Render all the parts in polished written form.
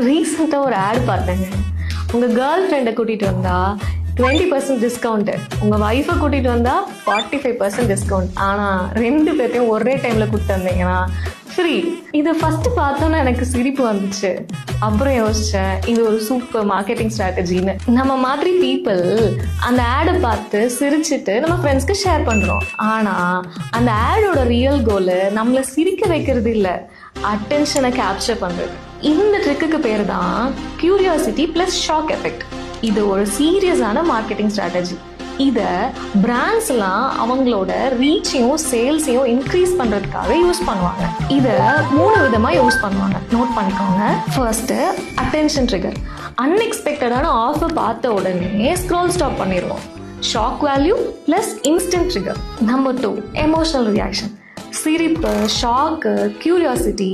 ரீசெண்டாக ஒரு ஆட் பார்த்தேங்க. உங்கள் கேர்ள் ஃப்ரெண்டை கூட்டிகிட்டு வந்தால் 20% டிஸ்கவுண்ட்டு, உங்கள் ஒய்ஃபை கூட்டிகிட்டு வந்தால் 45% டிஸ்கவுண்ட். ஆனால் 2 பேர்த்தையும் ஒரே டைமில் கூப்பிட்டு வந்தீங்கன்னா ஃப்ரீ. இதை ஃபஸ்ட்டு பார்த்தோன்னா எனக்கு சிரிப்பு வந்துச்சு. அப்புறம் யோசித்தேன், இது ஒரு சூப்பர் மார்க்கெட்டிங் ஸ்ட்ராட்டஜின்னு. நம்ம மாதிரி பீப்புள் அந்த ஆடை பார்த்து சிரிச்சுட்டு நம்ம ஃப்ரெண்ட்ஸ்க்கு ஷேர் பண்ணுறோம். ஆனால் அந்த ஆடோட ரியல் கோலு நம்மளை சிரிக்க வைக்கிறது இல்லை, அட்டென்ஷனை கேப்சர் பண்ணுறது. இந்த ட்ரிக்குக்கு பேர் தான் கியூரியாசிட்டி ப்ளஸ் ஷாக் எஃபெக்ட். இது ஒரு சீரியஸான மார்க்கெட்டிங் ஸ்ட்ராட்டஜி. இதை பிராண்ட்ஸ்லாம் அவங்களோட ரீச்சையும் சேல்ஸையும் இன்க்ரீஸ் பண்ணுறதுக்காக யூஸ் பண்ணுவாங்க. இதை 3 விதமாக யூஸ் பண்ணுவாங்க, நோட் பண்ணிக்கோங்க. First, attention trigger. அன்எக்ஸ்பெக்டடான ஆஃபர் பார்த்த உடனே ஸ்க்ரோல் ஸ்டாப் பண்ணிடுவோம். Shock value plus instant trigger. Number 2, emotional reaction. சிரிப்பு, ஷாக்கு, கியூரியாசிட்டி,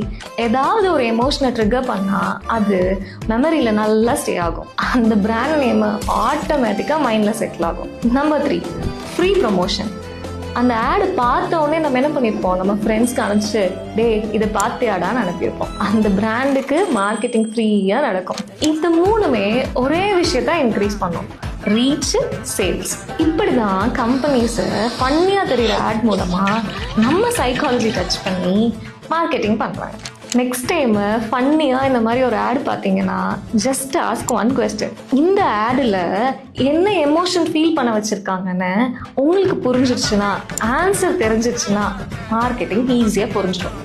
ஏதாவது ஒரு எமோஷனை ட்ரிகர் பண்ணால் அது மெமரியில் நல்லா ஸ்டே ஆகும். அந்த பிராண்ட் நேம் ஆட்டோமேட்டிக்காக மைண்டில் செட்டில் ஆகும். Number 3, free promotion. அந்த ஆடு பார்த்த உடனே நம்ம என்ன பண்ணியிருப்போம், நம்ம ஃப்ரெண்ட்ஸ்க்கு அனுப்பிச்சு டே இதை பார்த்தியாடான்னு அனுப்பியிருப்போம். அந்த பிராண்டுக்கு மார்க்கெட்டிங் ஃப்ரீயாக நடக்கும். இந்த 3மே ஒரே விஷயத்தான் இன்க்ரீஸ் பண்ணும், ரீச், சேல்ஸ். இப்படி தான் கம்பெனிஸை ஃபன்னியாக தெரிகிற ஆட் மூலமாக நம்ம சைக்காலஜி டச் பண்ணி மார்க்கெட்டிங் பண்ணுறாங்க. நெக்ஸ்ட் டைமு ஃபன்னியாக இந்த மாதிரி ஒரு ஆட் பார்த்தீங்கன்னா ஜஸ்ட் ஆஸ்க் 1 கொஸ்டின். இந்த ஆடில் என்ன எமோஷன் ஃபீல் பண்ண வச்சுருக்காங்கன்னு உங்களுக்கு புரிஞ்சிருச்சுன்னா, ஆன்சர் தெரிஞ்சிருச்சுன்னா மார்க்கெட்டிங் ஈஸியாக புரிஞ்சிடும்.